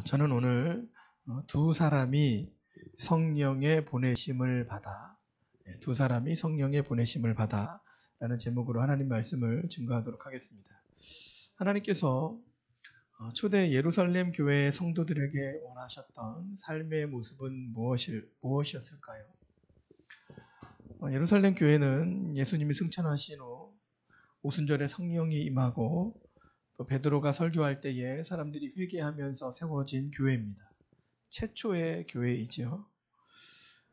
저는 오늘 두 사람이 성령의 보내심을 받아, 두 사람이 성령의 보내심을 받아 라는 제목으로 하나님 말씀을 증거하도록 하겠습니다. 하나님께서 초대 예루살렘 교회의 성도들에게 원하셨던 삶의 모습은 무엇이었을까요? 예루살렘 교회는 예수님이 승천하신 후 오순절에 성령이 임하고 또 베드로가 설교할 때에 사람들이 회개하면서 세워진 교회입니다. 최초의 교회이죠.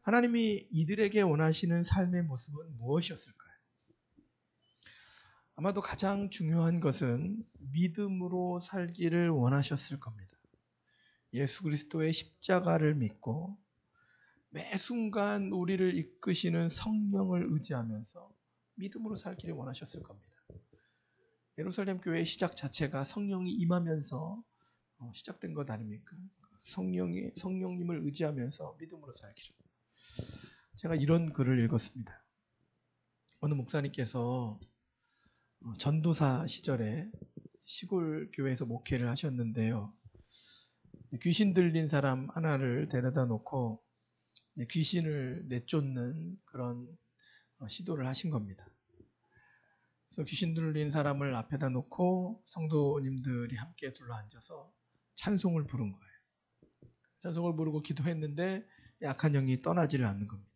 하나님이 이들에게 원하시는 삶의 모습은 무엇이었을까요? 아마도 가장 중요한 것은 믿음으로 살기를 원하셨을 겁니다. 예수 그리스도의 십자가를 믿고 매 순간 우리를 이끄시는 성령을 의지하면서 믿음으로 살기를 원하셨을 겁니다. 예루살렘 교회의 시작 자체가 성령이 임하면서 시작된 것 아닙니까? 성령님을 의지하면서 믿음으로 살기를. 제가 이런 글을 읽었습니다. 어느 목사님께서 전도사 시절에 시골 교회에서 목회를 하셨는데요. 귀신 들린 사람 하나를 데려다 놓고 귀신을 내쫓는 그런 시도를 하신 겁니다. 그래서 귀신 들린 사람을 앞에다 놓고 성도님들이 함께 둘러앉아서 찬송을 부른 거예요. 찬송을 부르고 기도했는데 약한 영이 떠나지를 않는 겁니다.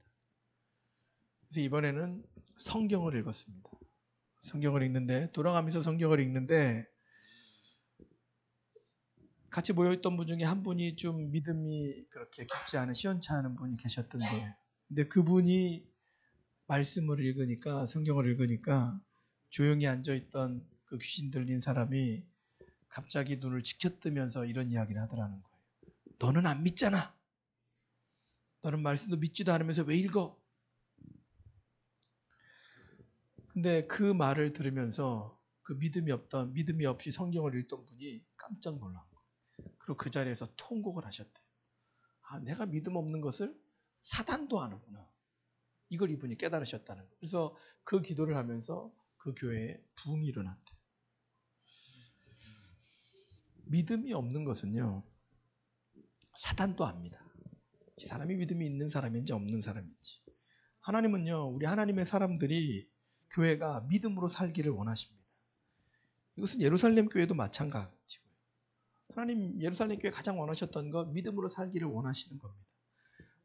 그래서 이번에는 성경을 읽었습니다. 성경을 읽는데 돌아가면서 성경을 읽는데 같이 모여있던 분 중에 한 분이 좀 믿음이 그렇게 깊지 않은 시원찮은 분이 계셨던 거예요. 근데 그분이 말씀을 읽으니까 성경을 읽으니까 조용히 앉아있던 그 귀신 들린 사람이 갑자기 눈을 치켜뜨면서 이런 이야기를 하더라는 거예요. 너는 안 믿잖아. 너는 말씀도 믿지도 않으면서 왜 읽어? 근데 그 말을 들으면서 그 믿음이 없이 성경을 읽던 분이 깜짝 놀란 거예요. 그리고 그 자리에서 통곡을 하셨대요. 아, 내가 믿음 없는 것을 사단도 아는구나. 이걸 이분이 깨달으셨다는 거예요. 그래서 그 기도를 하면서 그 교회에 부흥이 일어났대요. 믿음이 없는 것은요, 사단도 압니다. 이 사람이 믿음이 있는 사람인지 없는 사람인지. 하나님은요, 우리 하나님의 사람들이 교회가 믿음으로 살기를 원하십니다. 이것은 예루살렘 교회도 마찬가지고요. 하나님 예루살렘 교회 가장 원하셨던 것, 믿음으로 살기를 원하시는 겁니다.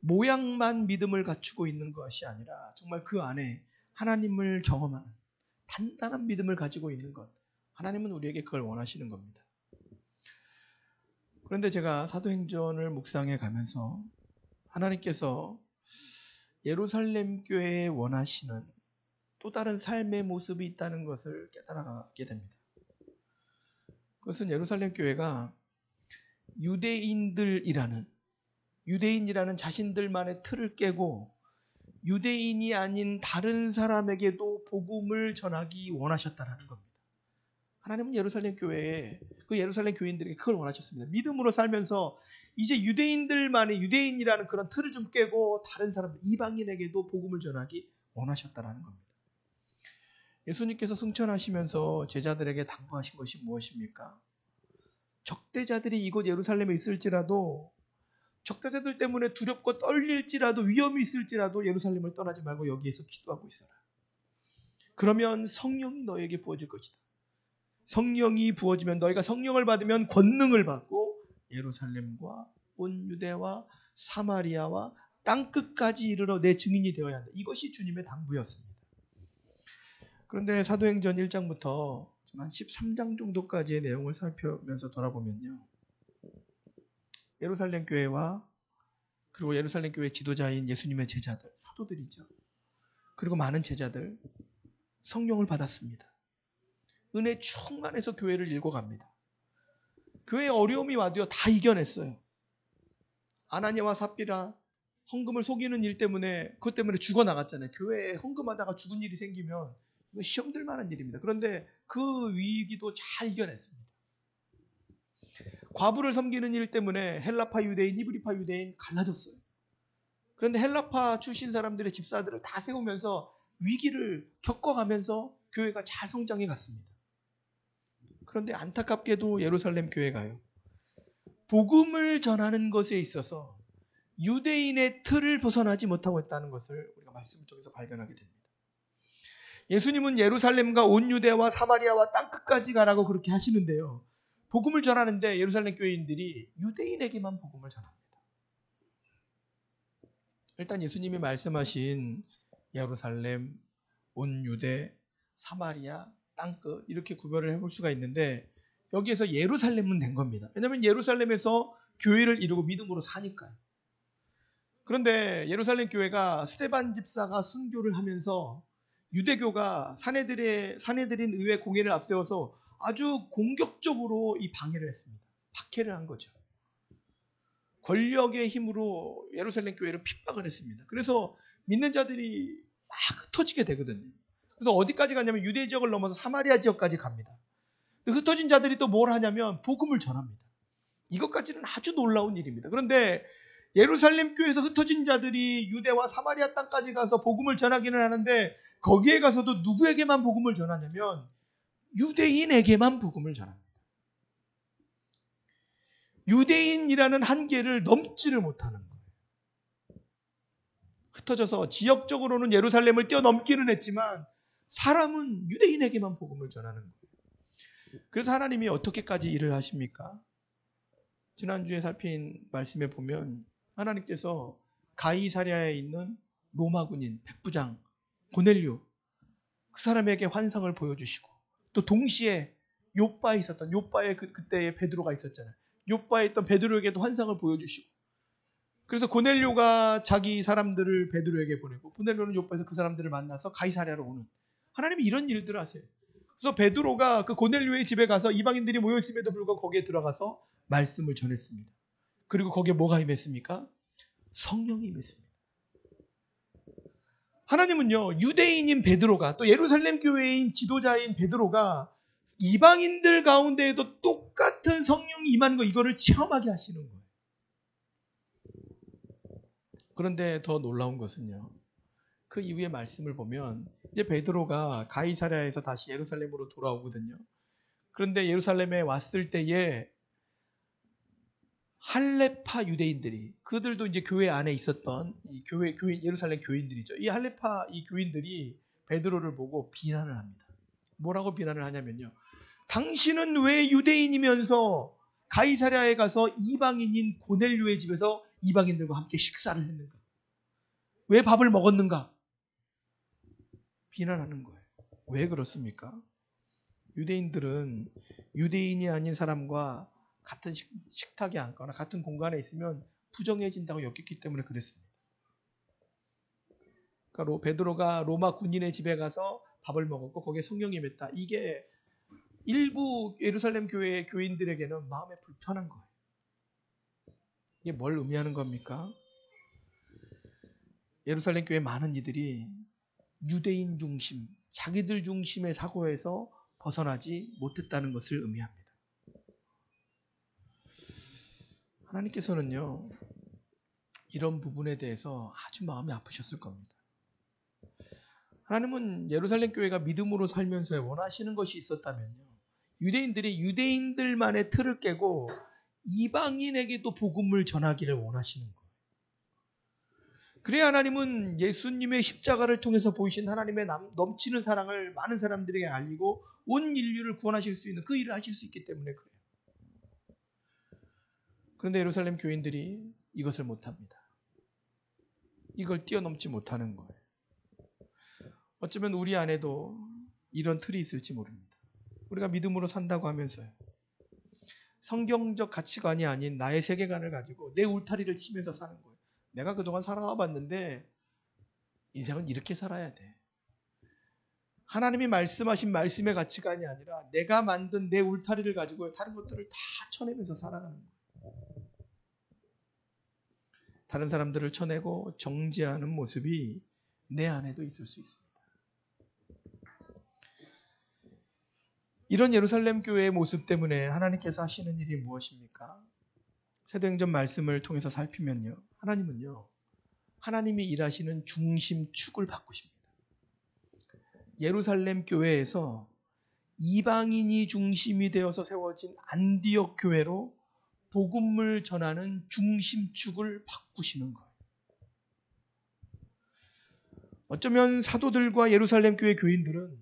모양만 믿음을 갖추고 있는 것이 아니라 정말 그 안에 하나님을 경험하는 단단한 믿음을 가지고 있는 것. 하나님은 우리에게 그걸 원하시는 겁니다. 그런데 제가 사도행전을 묵상해 가면서 하나님께서 예루살렘 교회에 원하시는 또 다른 삶의 모습이 있다는 것을 깨달아가게 됩니다. 그것은 예루살렘 교회가 유대인이라는 자신들만의 틀을 깨고 유대인이 아닌 다른 사람에게도 복음을 전하기 원하셨다는 겁니다. 하나님은 예루살렘 교회에 그 예루살렘 교인들에게 그걸 원하셨습니다. 믿음으로 살면서 이제 유대인이라는 그런 틀을 좀 깨고 다른 사람 이방인에게도 복음을 전하기 원하셨다는 겁니다. 예수님께서 승천하시면서 제자들에게 당부하신 것이 무엇입니까? 적대자들이 이곳 예루살렘에 있을지라도 적대자들 때문에 두렵고 떨릴지라도 위험이 있을지라도 예루살렘을 떠나지 말고 여기에서 기도하고 있어라. 그러면 성령이 너에게 부어질 것이다. 성령이 부어지면 너희가 성령을 받으면 권능을 받고 예루살렘과 온 유대와 사마리아와 땅끝까지 이르러 내 증인이 되어야 한다. 이것이 주님의 당부였습니다. 그런데 사도행전 1장부터 한 13장 정도까지의 내용을 살펴면서 돌아보면요. 예루살렘 교회와 그리고 예루살렘 교회 지도자인 예수님의 제자들, 사도들이죠. 그리고 많은 제자들, 성령을 받았습니다. 은혜 충만해서 교회를 읽어갑니다. 교회에 어려움이 와도요, 다 이겨냈어요. 아나니아와 삽비라 헌금을 속이는 일 때문에, 그것 때문에 죽어나갔잖아요. 교회에 헌금하다가 죽은 일이 생기면 이거 시험 들 만한 일입니다. 그런데 그 위기도 잘 이겨냈습니다. 과부를 섬기는 일 때문에 헬라파 유대인, 히브리파 유대인 갈라졌어요. 그런데 헬라파 출신 사람들의 집사들을 다 세우면서 위기를 겪어가면서 교회가 잘 성장해 갔습니다. 그런데 안타깝게도 예루살렘 교회가요, 복음을 전하는 것에 있어서 유대인의 틀을 벗어나지 못하고 있다는 것을 우리가 말씀을 통해서 발견하게 됩니다. 예수님은 예루살렘과 온 유대와 사마리아와 땅끝까지 가라고 그렇게 하시는데요. 복음을 전하는데 예루살렘 교회인들이 유대인에게만 복음을 전합니다. 일단 예수님이 말씀하신 예루살렘, 온 유대, 사마리아, 땅끝 이렇게 구별을 해볼 수가 있는데 여기에서 예루살렘은 된 겁니다. 왜냐하면 예루살렘에서 교회를 이루고 믿음으로 사니까요. 그런데 예루살렘 교회가 스데반 집사가 순교를 하면서 유대교가 사내들인 의회 공회를 앞세워서 아주 공격적으로 이 방해를 했습니다. 박해를 한 거죠. 권력의 힘으로 예루살렘 교회를 핍박을 했습니다. 그래서 믿는 자들이 막 흩어지게 되거든요. 그래서 어디까지 가냐면 유대 지역을 넘어서 사마리아 지역까지 갑니다. 흩어진 자들이 또 뭘 하냐면 복음을 전합니다. 이것까지는 아주 놀라운 일입니다. 그런데 예루살렘 교회에서 흩어진 자들이 유대와 사마리아 땅까지 가서 복음을 전하기는 하는데 거기에 가서도 누구에게만 복음을 전하냐면 유대인에게만 복음을 전합니다. 유대인이라는 한계를 넘지를 못하는 거예요. 흩어져서 지역적으로는 예루살렘을 뛰어넘기는 했지만 사람은 유대인에게만 복음을 전하는 거예요. 그래서 하나님이 어떻게까지 일을 하십니까? 지난주에 살핀 말씀에 보면 하나님께서 가이사랴에 있는 로마 군인 백부장 고넬료 그 사람에게 환상을 보여주시고 또 동시에 요바에 있었던 요바에 그때의 베드로가 있었잖아요. 요바에 있던 베드로에게도 환상을 보여주시고 그래서 고넬료가 자기 사람들을 베드로에게 보내고 고넬료는 요바에서 그 사람들을 만나서 가이사랴로 오는 하나님이 이런 일들을 하세요. 그래서 베드로가 그 고넬료의 집에 가서 이방인들이 모여있음에도 불구하고 거기에 들어가서 말씀을 전했습니다. 그리고 거기에 뭐가 임했습니까? 성령이 임했습니다. 하나님은요, 유대인인 베드로가 또 예루살렘 교회인 지도자인 베드로가 이방인들 가운데에도 똑같은 성령이 임하는 거 이거를 체험하게 하시는 거예요. 그런데 더 놀라운 것은요. 그 이후의 말씀을 보면 이제 베드로가 가이사랴에서 다시 예루살렘으로 돌아오거든요. 그런데 예루살렘에 왔을 때에 할레파 유대인들이 그들도 이제 교회 안에 있었던 이 교회 예루살렘 교인들이죠. 이 할레파 이 교인들이 베드로를 보고 비난을 합니다. 뭐라고 비난을 하냐면요. 당신은 왜 유대인이면서 가이사랴에 가서 이방인인 고넬료의 집에서 이방인들과 함께 식사를 했는가? 왜 밥을 먹었는가? 비난하는 거예요. 왜 그렇습니까? 유대인들은 유대인이 아닌 사람과 같은 식탁에 앉거나 같은 공간에 있으면 부정해진다고 여겼기 때문에 그랬습니다. 그러니까 베드로가 로마 군인의 집에 가서 밥을 먹었고 거기에 성령이 임했다. 이게 일부 예루살렘 교회의 교인들에게는 마음에 불편한 거예요. 이게 뭘 의미하는 겁니까? 예루살렘 교회 많은 이들이 유대인 중심, 자기들 중심의 사고에서 벗어나지 못했다는 것을 의미합니다. 하나님께서는요, 이런 부분에 대해서 아주 마음이 아프셨을 겁니다. 하나님은 예루살렘 교회가 믿음으로 살면서 원하시는 것이 있었다면요, 유대인들이 유대인들만의 틀을 깨고 이방인에게도 복음을 전하기를 원하시는 거예요. 그래야 하나님은 예수님의 십자가를 통해서 보이신 하나님의 넘치는 사랑을 많은 사람들에게 알리고 온 인류를 구원하실 수 있는 그 일을 하실 수 있기 때문에 그래요. 그런데 예루살렘 교인들이 이것을 못합니다. 이걸 뛰어넘지 못하는 거예요. 어쩌면 우리 안에도 이런 틀이 있을지 모릅니다. 우리가 믿음으로 산다고 하면서요. 성경적 가치관이 아닌 나의 세계관을 가지고 내 울타리를 치면서 사는 거예요. 내가 그동안 살아와 봤는데 인생은 이렇게 살아야 돼. 하나님이 말씀하신 말씀의 가치관이 아니라 내가 만든 내 울타리를 가지고 다른 것들을 다 쳐내면서 살아가는 거예요. 다른 사람들을 쳐내고 정죄하는 모습이 내 안에도 있을 수 있습니다. 이런 예루살렘 교회의 모습 때문에 하나님께서 하시는 일이 무엇입니까? 사도행전 말씀을 통해서 살피면요. 하나님은요. 하나님이 일하시는 중심축을 바꾸십니다. 예루살렘 교회에서 이방인이 중심이 되어서 세워진 안디옥 교회로 복음을 전하는 중심축을 바꾸시는 거예요. 어쩌면 사도들과 예루살렘 교회 교인들은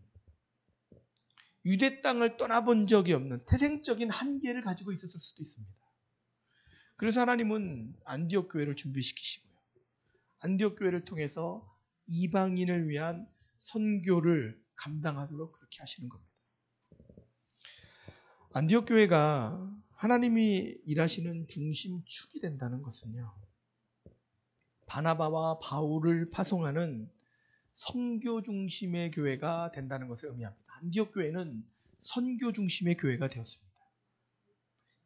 유대 땅을 떠나본 적이 없는 태생적인 한계를 가지고 있었을 수도 있습니다. 그래서 하나님은 안디옥 교회를 준비시키시고요. 안디옥 교회를 통해서 이방인을 위한 선교를 감당하도록 그렇게 하시는 겁니다. 안디옥 교회가 하나님이 일하시는 중심축이 된다는 것은요, 바나바와 바울을 파송하는 선교 중심의 교회가 된다는 것을 의미합니다. 안디옥 교회는 선교 중심의 교회가 되었습니다.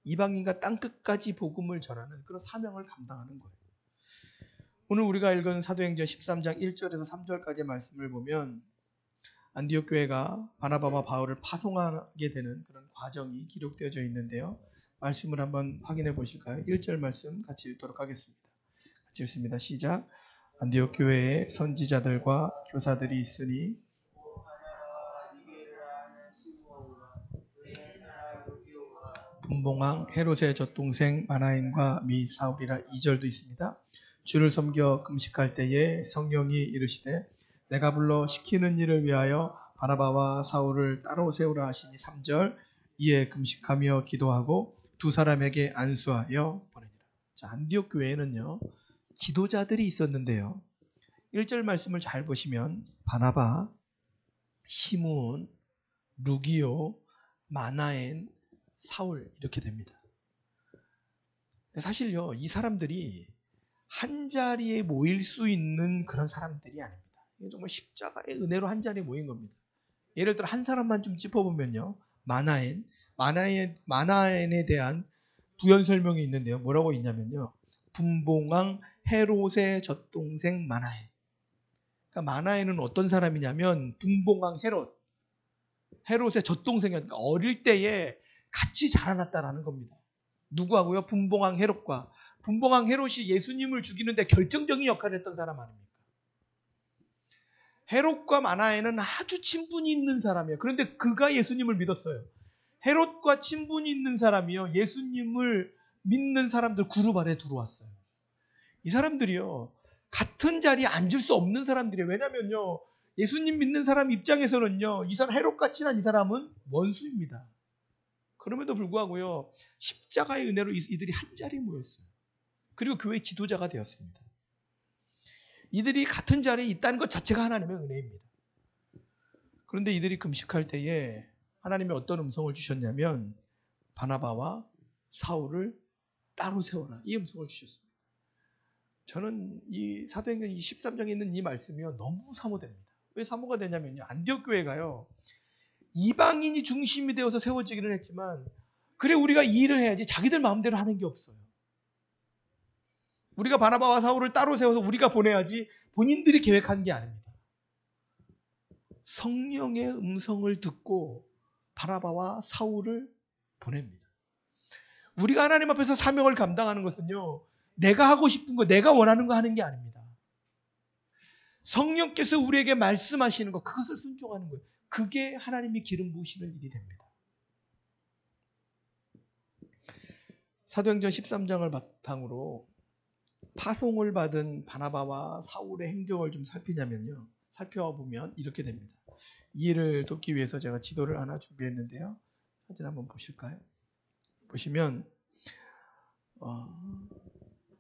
이방인과 땅끝까지 복음을 전하는 그런 사명을 감당하는 거예요. 오늘 우리가 읽은 사도행전 13장 1절에서 3절까지의 말씀을 보면 안디옥 교회가 바나바와 바울을 파송하게 되는 그런 과정이 기록되어져 있는데요. 말씀을 한번 확인해 보실까요? 1절 말씀 같이 읽도록 하겠습니다. 같이 읽습니다. 시작. 안디옥 교회에 선지자들과 교사들이 있으니 분봉왕 헤롯의 젖동생 마나엔과 미 사울이라. 2절도 있습니다. 주를 섬겨 금식할 때에 성령이 이르시되 내가 불러 시키는 일을 위하여 바나바와 사울을 따로 세우라 하시니. 3절. 이에 금식하며 기도하고 두 사람에게 안수하여 보내니라. 자, 안디옥 교회에는요, 지도자들이 있었는데요. 1절 말씀을 잘 보시면 바나바, 시므온, 루기오, 마나엔, 사울 이렇게 됩니다. 사실요, 이 사람들이 한 자리에 모일 수 있는 그런 사람들이 아닙니다. 이게 정말 십자가의 은혜로 한 자리에 모인 겁니다. 예를 들어 한 사람만 좀 짚어보면요, 마나엔에 대한 부연 설명이 있는데요. 뭐라고 있냐면요, 분봉왕 헤롯의 젖동생 마나엔. 그러니까 마나엔은 어떤 사람이냐면 분봉왕 헤롯의 젖동생이니까 그러니까 어릴 때에 같이 자라났다라는 겁니다. 누구하고요? 분봉왕 헤롯과. 분봉왕 헤롯이 예수님을 죽이는데 결정적인 역할을 했던 사람 아닙니까? 헤롯과 마나엔은 아주 친분이 있는 사람이에요. 그런데 그가 예수님을 믿었어요. 헤롯과 친분이 있는 사람이요, 예수님을 믿는 사람들 그룹 안에 들어왔어요. 이 사람들이요, 같은 자리에 앉을 수 없는 사람들이에요. 왜냐면요, 예수님 믿는 사람 입장에서는요, 이 사람 헤롯과 친한 이 사람은 원수입니다. 그럼에도 불구하고요, 십자가의 은혜로 이들이 한 자리에 모였어요. 그리고 교회 지도자가 되었습니다. 이들이 같은 자리에 있다는 것 자체가 하나님의 은혜입니다. 그런데 이들이 금식할 때에 하나님이 어떤 음성을 주셨냐면 바나바와 사울을 따로 세워라, 이 음성을 주셨습니다. 저는 이 사도행전 13장에 있는 이 말씀이요, 너무 사모됩니다. 왜 사모가 되냐면요, 안디옥 교회가요, 이방인이 중심이 되어서 세워지기는 했지만, 그래 우리가 이 일을 해야지 자기들 마음대로 하는 게 없어요. 우리가 바나바와 사울을 따로 세워서 우리가 보내야지 본인들이 계획한 게 아닙니다. 성령의 음성을 듣고 바나바와 사울을 보냅니다. 우리가 하나님 앞에서 사명을 감당하는 것은요, 내가 하고 싶은 거, 내가 원하는 거 하는 게 아닙니다. 성령께서 우리에게 말씀하시는 것, 그것을 순종하는 거예요. 그게 하나님이 기름 부으시는 일이 됩니다. 사도행전 13장을 바탕으로 파송을 받은 바나바와 사울의 행적을 좀 살펴보면 이렇게 됩니다. 이 일을 돕기 위해서 제가 지도를 하나 준비했는데요. 사진 한번 보실까요? 보시면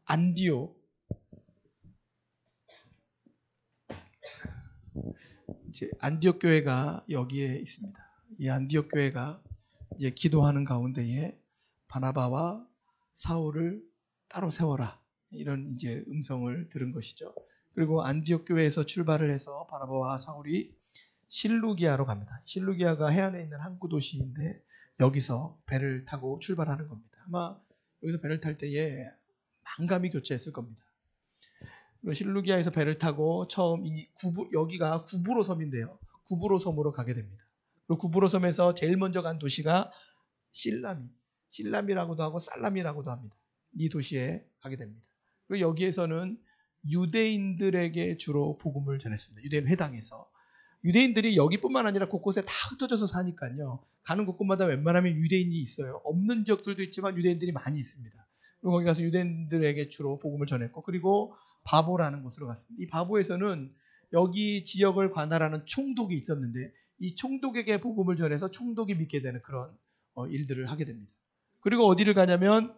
안디옥, 이제 안디옥 교회가 여기에 있습니다. 이 안디옥 교회가 이제 기도하는 가운데에 바나바와 사울을 따로 세워라, 이런 이제 음성을 들은 것이죠. 그리고 안디옥 교회에서 출발을 해서 바나바와 사울이 실루기아로 갑니다. 실루기아가 해안에 있는 항구 도시인데 여기서 배를 타고 출발하는 겁니다. 아마 여기서 배를 탈 때에 만감이 교차했을 겁니다. 그리고 실루기아에서 배를 타고 처음 여기가 구브로 섬인데요, 구브로 섬으로 가게 됩니다. 그리고 구브로 섬에서 제일 먼저 간 도시가 실람이라고도 하고 살람이라고도 합니다. 이 도시에 가게 됩니다. 그리고 여기에서는 유대인들에게 주로 복음을 전했습니다. 유대인 회당에서. 유대인들이 여기뿐만 아니라 곳곳에 다 흩어져서 사니까요. 가는 곳곳마다 웬만하면 유대인이 있어요. 없는 지역들도 있지만 유대인들이 많이 있습니다. 그리고 거기 가서 유대인들에게 주로 복음을 전했고, 그리고 바보라는 곳으로 갔습니다. 이 바보에서는 여기 지역을 관할하는 총독이 있었는데, 이 총독에게 복음을 전해서 총독이 믿게 되는 그런 일들을 하게 됩니다. 그리고 어디를 가냐면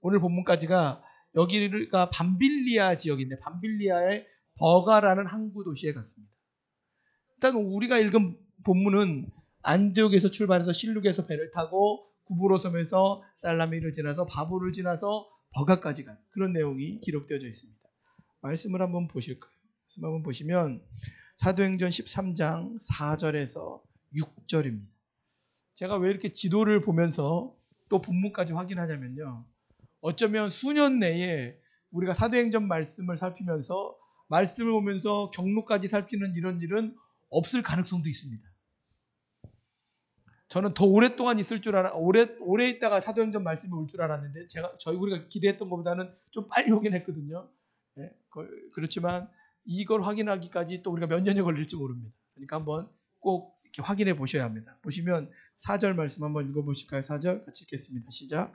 오늘 본문까지가 여기가 밤빌리아 지역인데, 밤빌리아의 버가라는 항구 도시에 갔습니다. 일단 우리가 읽은 본문은 안디옥에서 출발해서 실룩에서 배를 타고 구브로 섬에서 살라미를 지나서 바보를 지나서 버가까지 간 그런 내용이 기록되어져 있습니다. 말씀을 한번 보실까요? 말씀 한번 보시면 사도행전 13장 4절에서 6절입니다. 제가 왜 이렇게 지도를 보면서 또 본문까지 확인하냐면요. 어쩌면 수년 내에 우리가 사도행전 말씀을 살피면서 말씀을 보면서 경로까지 살피는 이런 일은 없을 가능성도 있습니다. 저는 더 오랫동안 있을 줄 오래 있다가 사도행전 말씀이 올 줄 알았는데 우리가 기대했던 것보다는 좀 빨리 오긴 했거든요. 네, 그렇지만 이걸 확인하기까지 또 우리가 몇 년이 걸릴지 모릅니다. 그러니까 한번 꼭 이렇게 확인해 보셔야 합니다. 보시면 4절 말씀 한번 읽어보실까요? 4절 같이 읽겠습니다. 시작.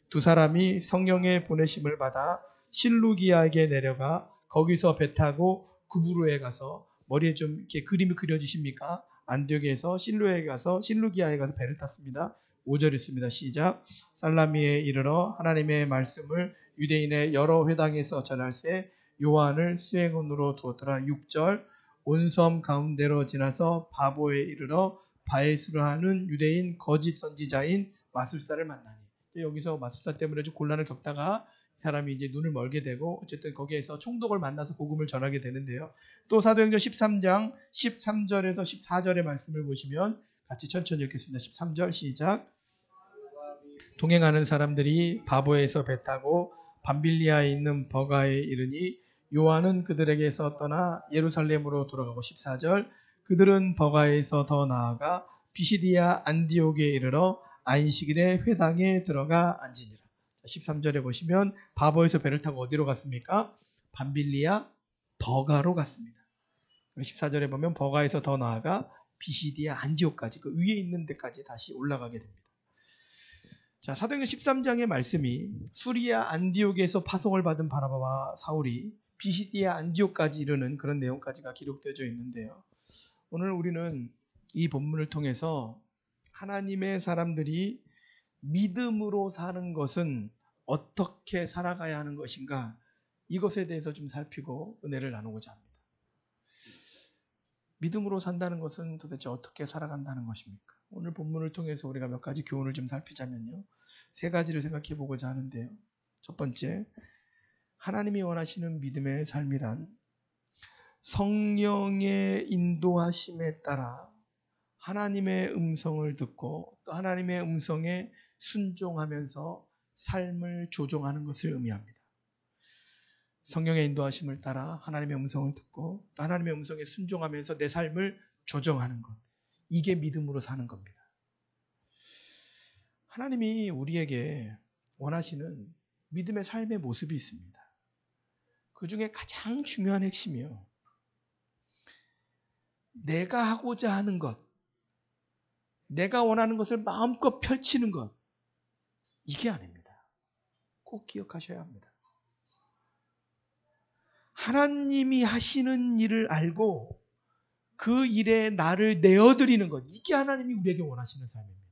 두 사람이 성령의 보내심을 받아 실루기아에게 내려가 거기서 배 타고 구브로에 가서, 머리에 좀 이렇게 그림이 그려지십니까? 안디옥에서 실루기아에 가서 배를 탔습니다. 5절 있습니다. 시작. 살라미에 이르러 하나님의 말씀을 유대인의 여러 회당에서 전할세 요한을 수행원으로 두었더라. 6절. 온 섬 가운데로 지나서 바보에 이르러 바에스로 하는 유대인 거짓 선지자인 마술사를 만나니. 여기서 마술사 때문에 좀 곤란을 겪다가 사람이 이제 눈을 멀게 되고, 어쨌든 거기에서 총독을 만나서 복음을 전하게 되는데요. 또 사도행전 13장 13절에서 14절의 말씀을 보시면 같이 천천히 읽겠습니다. 13절 시작. 동행하는 사람들이 바보에서 배 타고 밤빌리아에 있는 버가에 이르니 요한은 그들에게서 떠나 예루살렘으로 돌아가고, 14절. 그들은 버가에서 더 나아가 비시디아 안디옥에 이르러 안식일에 회당에 들어가 앉으니라. 13절에 보시면 바보에서 배를 타고 어디로 갔습니까? 밤빌리아 버가로 갔습니다. 14절에 보면 버가에서 더 나아가 비시디아 안디옥까지, 그 위에 있는 데까지 다시 올라가게 됩니다. 자, 사도행전 13장의 말씀이 수리아 안디옥에서 파송을 받은 바나바와 사울이 비시디아 안디옥까지 이르는 그런 내용까지가 기록되어져 있는데요. 오늘 우리는 이 본문을 통해서 하나님의 사람들이 믿음으로 사는 것은 어떻게 살아가야 하는 것인가, 이것에 대해서 좀 살피고 은혜를 나누고자 합니다. 믿음으로 산다는 것은 도대체 어떻게 살아간다는 것입니까? 오늘 본문을 통해서 우리가 몇 가지 교훈을 좀 살피자면요. 3가지를 생각해 보고자 하는데요. 첫 번째, 하나님이 원하시는 믿음의 삶이란 성령의 인도하심에 따라 하나님의 음성을 듣고 또 하나님의 음성에 순종하면서 삶을 조종하는 것을 의미합니다. 성령의 인도하심을 따라 하나님의 음성을 듣고 또 하나님의 음성에 순종하면서 내 삶을 조정하는 것, 이게 믿음으로 사는 겁니다. 하나님이 우리에게 원하시는 믿음의 삶의 모습이 있습니다. 그 중에 가장 중요한 핵심이요, 내가 하고자 하는 것, 내가 원하는 것을 마음껏 펼치는 것, 이게 아닙니다. 꼭 기억하셔야 합니다. 하나님이 하시는 일을 알고 그 일에 나를 내어드리는 것, 이게 하나님이 우리에게 원하시는 삶입니다.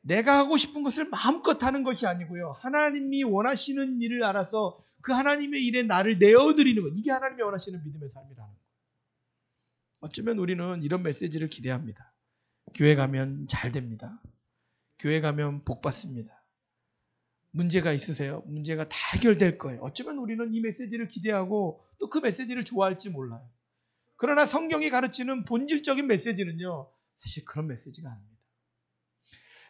내가 하고 싶은 것을 마음껏 하는 것이 아니고요, 하나님이 원하시는 일을 알아서 그 하나님의 일에 나를 내어드리는 것, 이게 하나님이 원하시는 믿음의 삶이라는 것. 어쩌면 우리는 이런 메시지를 기대합니다. 교회 가면 잘 됩니다. 교회 가면 복 받습니다. 문제가 있으세요? 문제가 다 해결될 거예요. 어쩌면 우리는 이 메시지를 기대하고 또 그 메시지를 좋아할지 몰라요. 그러나 성경이 가르치는 본질적인 메시지는요, 사실 그런 메시지가 아닙니다.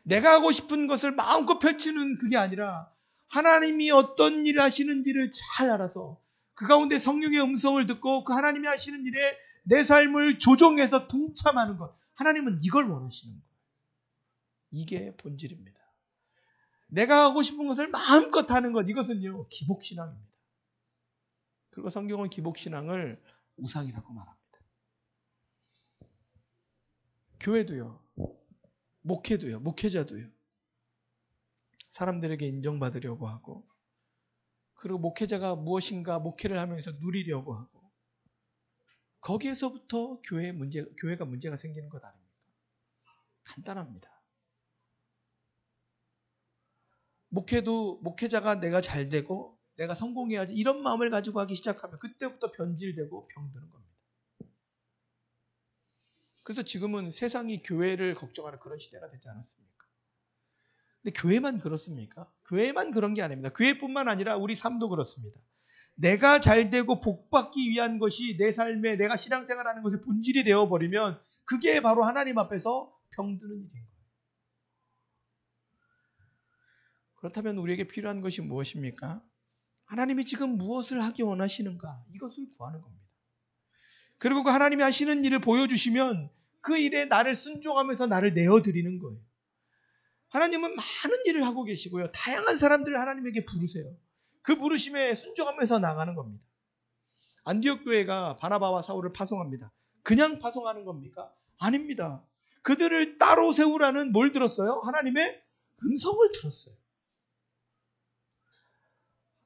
내가 하고 싶은 것을 마음껏 펼치는 그게 아니라 하나님이 어떤 일을 하시는지를 잘 알아서 그 가운데 성령의 음성을 듣고 그 하나님이 하시는 일에 내 삶을 조종해서 동참하는 것, 하나님은 이걸 원하시는 거예요. 이게 본질입니다. 내가 하고 싶은 것을 마음껏 하는 것, 이것은요, 기복신앙입니다. 그리고 성경은 기복신앙을 우상이라고 말합니다. 교회도요, 목회도요, 목회자도요. 사람들에게 인정받으려고 하고, 그리고 목회자가 무엇인가 목회를 하면서 누리려고 하고, 거기에서부터 교회가 문제가 생기는 것 아닙니까? 간단합니다. 목회도 목회자가 내가 잘 되고 내가 성공해야지 이런 마음을 가지고 하기 시작하면 그때부터 변질되고 병드는 겁니다. 그래서 지금은 세상이 교회를 걱정하는 그런 시대가 되지 않았습니까? 근데 교회만 그렇습니까? 교회만 그런 게 아닙니다. 교회뿐만 아니라 우리 삶도 그렇습니다. 내가 잘 되고 복받기 위한 것이 내 삶에 내가 신앙생활하는 것의 본질이 되어버리면 그게 바로 하나님 앞에서 병드는 일인 거예요. 그렇다면 우리에게 필요한 것이 무엇입니까? 하나님이 지금 무엇을 하기 원하시는가? 이것을 구하는 겁니다. 그리고 그 하나님이 하시는 일을 보여주시면 그 일에 나를 순종하면서 나를 내어드리는 거예요. 하나님은 많은 일을 하고 계시고요. 다양한 사람들을 하나님에게 부르세요. 그 부르심에 순종하면서 나가는 겁니다. 안디옥 교회가 바나바와 사울을 파송합니다. 그냥 파송하는 겁니까? 아닙니다. 그들을 따로 세우라는 뭘 들었어요? 하나님의 음성을 들었어요.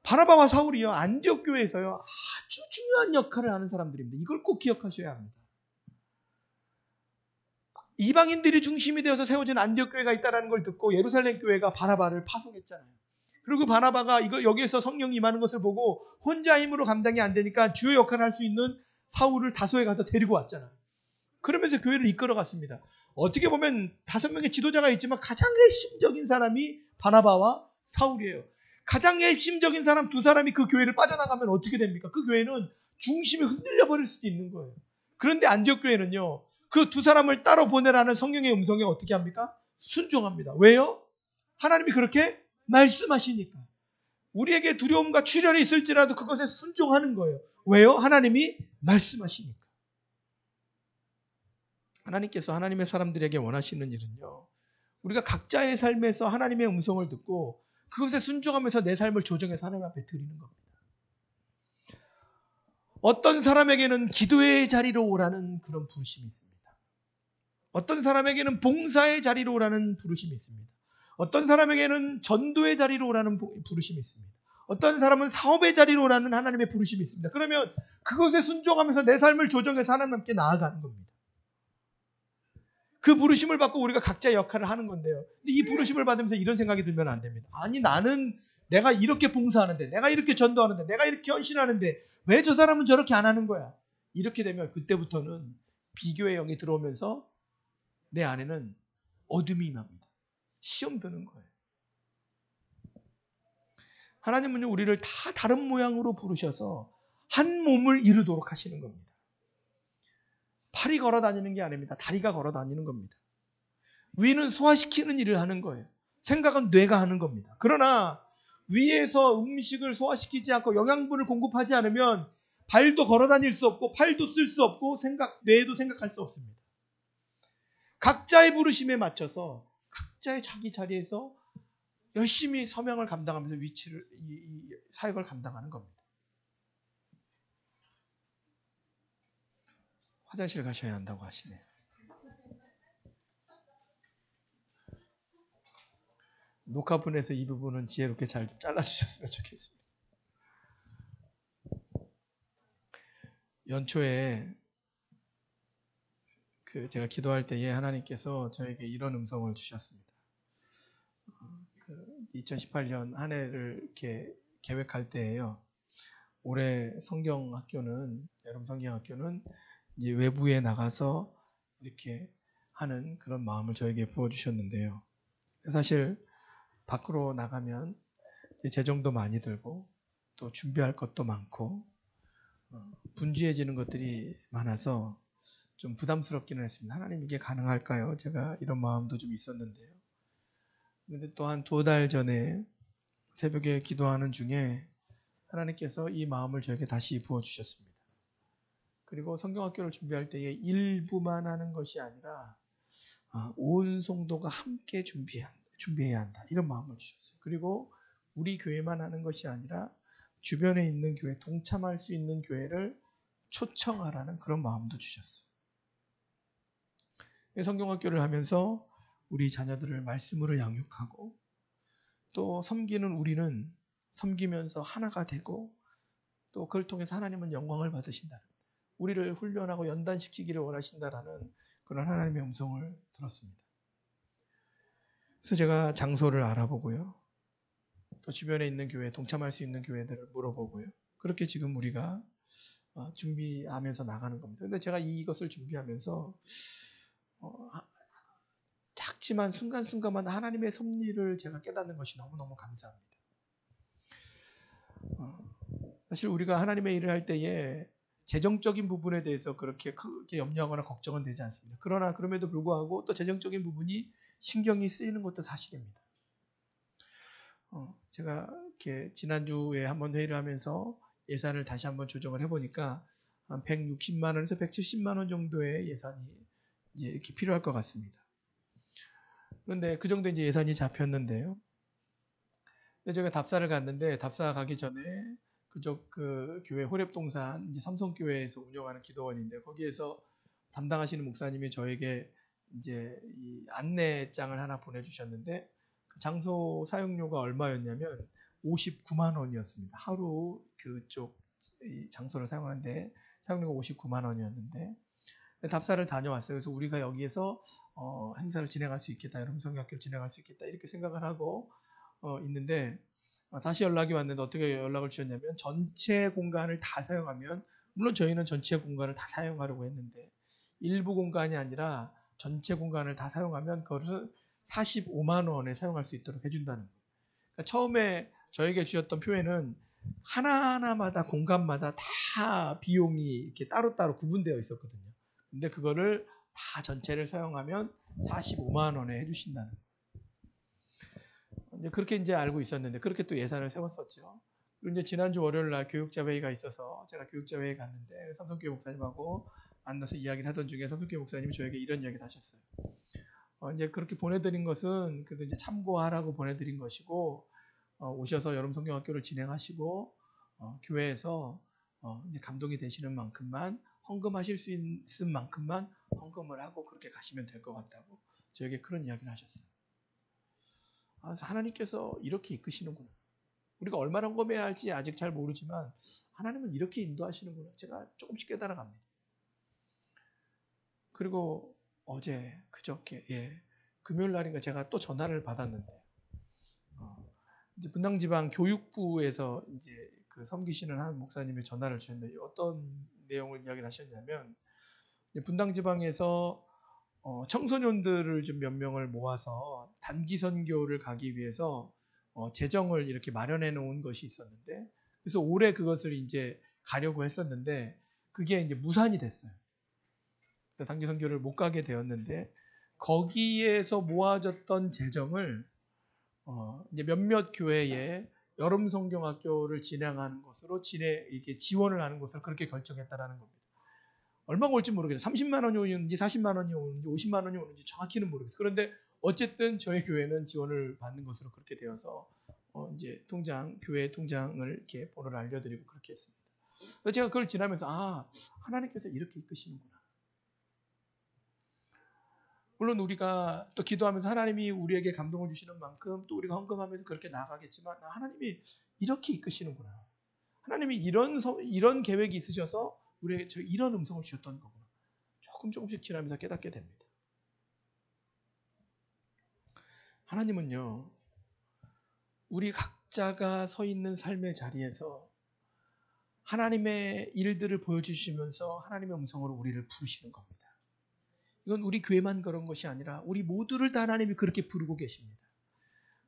바나바와 사울이요, 안디옥 교회에서요, 아주 중요한 역할을 하는 사람들입니다. 이걸 꼭 기억하셔야 합니다. 이방인들이 중심이 되어서 세워진 안디옥 교회가 있다는 걸 듣고 예루살렘 교회가 바나바를 파송했잖아요. 그리고 바나바가 여기에서 성령이 임하는 것을 보고 혼자 힘으로 감당이 안 되니까 주요 역할을 할 수 있는 사울을 다소에 가서 데리고 왔잖아요. 그러면서 교회를 이끌어갔습니다. 어떻게 보면 5명의 지도자가 있지만 가장 핵심적인 사람이 바나바와 사울이에요. 가장 핵심적인 사람 2사람이 그 교회를 빠져나가면 어떻게 됩니까? 그 교회는 중심이 흔들려 버릴 수도 있는 거예요. 그런데 안디옥 교회는요, 그 2사람을 따로 보내라는 성령의 음성에 어떻게 합니까? 순종합니다. 왜요? 하나님이 그렇게 말씀하시니까. 우리에게 두려움과 출혈이 있을지라도 그것에 순종하는 거예요. 왜요? 하나님이 말씀하시니까. 하나님께서 하나님의 사람들에게 원하시는 일은요, 우리가 각자의 삶에서 하나님의 음성을 듣고 그것에 순종하면서 내 삶을 조정해서 하나님 앞에 드리는 겁니다. 어떤 사람에게는 기도의 자리로 오라는 그런 부르심이 있습니다. 어떤 사람에게는 봉사의 자리로 오라는 부르심이 있습니다. 어떤 사람에게는 전도의 자리로 오라는 부르심이 있습니다. 어떤 사람은 사업의 자리로 오라는 하나님의 부르심이 있습니다. 그러면 그것에 순종하면서 내 삶을 조정해서 하나님 함께 나아가는 겁니다. 그 부르심을 받고 우리가 각자의 역할을 하는 건데요. 근데 이 부르심을 받으면서 이런 생각이 들면 안 됩니다. 아니, 나는 내가 이렇게 봉사하는데, 내가 이렇게 전도하는데, 내가 이렇게 헌신하는데 왜 저 사람은 저렇게 안 하는 거야? 이렇게 되면 그때부터는 비교의 영이 들어오면서 내 안에는 어둠이 임합니다. 시험 드는 거예요. 하나님은요, 우리를 다 다른 모양으로 부르셔서 한 몸을 이루도록 하시는 겁니다. 팔이 걸어 다니는 게 아닙니다. 다리가 걸어 다니는 겁니다. 위는 소화시키는 일을 하는 거예요. 생각은 뇌가 하는 겁니다. 그러나 위에서 음식을 소화시키지 않고 영양분을 공급하지 않으면 발도 걸어 다닐 수 없고 팔도 쓸 수 없고 뇌도 생각할 수 없습니다. 각자의 부르심에 맞춰서 각자의 자기 자리에서 열심히 서명을 감당하면서 이 사역을 감당하는 겁니다. 화장실 가셔야 한다고 하시네요. 녹화분에서 이 부분은 지혜롭게 잘 잘라주셨으면 좋겠습니다. 연초에 제가 기도할 때에 하나님께서 저에게 이런 음성을 주셨습니다. 2018년 한 해를 이렇게 계획할 때에요. 올해 여름 성경학교는 이제 외부에 나가서 이렇게 하는 그런 마음을 저에게 부어주셨는데요. 사실 밖으로 나가면 재정도 많이 들고 또 준비할 것도 많고 분주해지는 것들이 많아서 좀 부담스럽기는 했습니다. 하나님, 이게 가능할까요? 제가 이런 마음도 좀 있었는데요. 그런데 또 한 2달 전에 새벽에 기도하는 중에 하나님께서 이 마음을 저에게 다시 부어주셨습니다. 그리고 성경학교를 준비할 때에 일부만 하는 것이 아니라 온 성도가 함께 준비해야 한다. 이런 마음을 주셨어요. 그리고 우리 교회만 하는 것이 아니라 주변에 있는 교회, 동참할 수 있는 교회를 초청하라는 그런 마음도 주셨어요. 성경학교를 하면서 우리 자녀들을 말씀으로 양육하고 또 섬기는 우리는 섬기면서 하나가 되고 또 그걸 통해서 하나님은 영광을 받으신다. 우리를 훈련하고 연단시키기를 원하신다라는 그런 하나님의 음성을 들었습니다. 그래서 제가 장소를 알아보고요. 또 주변에 있는 교회, 동참할 수 있는 교회들을 물어보고요. 그렇게 지금 우리가 준비하면서 나가는 겁니다. 근데 제가 이것을 준비하면서 작지만 순간순간만 하나님의 섭리를 제가 깨닫는 것이 너무너무 감사합니다. 사실 우리가 하나님의 일을 할 때에 재정적인 부분에 대해서 그렇게 크게 염려하거나 걱정은 되지 않습니다. 그러나 그럼에도 불구하고 또 재정적인 부분이 신경이 쓰이는 것도 사실입니다. 제가 이렇게 지난주에 한번 회의를 하면서 예산을 다시 한번 조정을 해보니까 한 160만 원에서 170만 원 정도의 예산이 이제 이렇게 필요할 것 같습니다. 그런데 그 정도 이제 예산이 잡혔는데요. 근데 제가 답사를 갔는데 답사 가기 전에 그쪽 그 교회 호랩동산 이제 삼성교회에서 운영하는 기도원인데 거기에서 담당하시는 목사님이 저에게 이제 이 안내장을 하나 보내주셨는데 그 장소 사용료가 얼마였냐면 59만 원이었습니다. 하루 그쪽 장소를 사용하는데 사용료가 59만 원이었는데 답사를 다녀왔어요. 그래서 우리가 여기에서 행사를 진행할 수 있겠다, 여러분 성경학교를 진행할 수 있겠다 이렇게 생각을 하고 있는데 다시 연락이 왔는데 어떻게 연락을 주셨냐면 전체 공간을 다 사용하면 물론 저희는 전체 공간을 다 사용하려고 했는데 일부 공간이 아니라 전체 공간을 다 사용하면 그것을 45만 원에 사용할 수 있도록 해준다는 거예요. 그러니까 처음에 저에게 주셨던 표현은 하나하나마다 공간마다 다 비용이 이렇게 따로따로 구분되어 있었거든요. 근데 그거를 다 전체를 사용하면 45만 원에 해주신다는 거예요. 이제 그렇게 이제 알고 있었는데 그렇게 또 예산을 세웠었죠. 그리고 이제 지난주 월요일 날 교육자 회의가 있어서 제가 교육자 회의에 갔는데 삼성교회 목사님하고 만나서 이야기를 하던 중에 삼성교회 목사님이 저에게 이런 이야기를 하셨어요. 이제 그렇게 보내드린 것은 그래도 이제 참고하라고 보내드린 것이고 오셔서 여름 성경학교를 진행하시고 교회에서 이제 감동이 되시는 만큼만 헌금하실 수 있는 만큼만 헌금을 하고 그렇게 가시면 될 것 같다고 저에게 그런 이야기를 하셨어요. 하나님께서 이렇게 이끄시는구나. 우리가 얼마나 헌금해야 할지 아직 잘 모르지만 하나님은 이렇게 인도하시는구나. 제가 조금씩 깨달아갑니다. 그리고 어제 그저께 금요일 날인가 제가 또 전화를 받았는데 이제 분당지방 교육부에서 이제 그 섬기시는 한 목사님이 전화를 주셨는데 어떤 내용을 이야기를 하셨냐면 분당지방에서 청소년들을 좀 몇 명을 모아서 단기 선교를 가기 위해서 재정을 이렇게 마련해 놓은 것이 있었는데 그래서 올해 그것을 이제 가려고 했었는데 그게 이제 무산이 됐어요. 그래서 단기 선교를 못 가게 되었는데 거기에서 모아졌던 재정을 이제 몇몇 교회에 여름 성경학교를 진행하는 것으로 이게 지원을 하는 것으로 그렇게 결정했다라는 겁니다. 얼마가 올지 모르겠어요. 30만 원이 오는지 40만 원이 오는지 50만 원이 오는지 정확히는 모르겠어요. 그런데 어쨌든 저희 교회는 지원을 받는 것으로 그렇게 되어서 이제 교회 통장을 이렇게 번호를 알려드리고 그렇게 했습니다. 그래서 제가 그걸 지나면서 하나님께서 이렇게 이끄시는구나. 물론 우리가 또 기도하면서 하나님이 우리에게 감동을 주시는 만큼 또 우리가 헌금하면서 그렇게 나아가겠지만 하나님이 이렇게 이끄시는구나. 하나님이 이런 계획이 있으셔서 우리에게 이런 음성을 주셨던 거구나. 조금씩 지나면서 깨닫게 됩니다. 하나님은요, 우리 각자가 서 있는 삶의 자리에서 하나님의 일들을 보여주시면서 하나님의 음성으로 우리를 부르시는 겁니다. 이건 우리 교회만 그런 것이 아니라 우리 모두를 다 하나님이 그렇게 부르고 계십니다.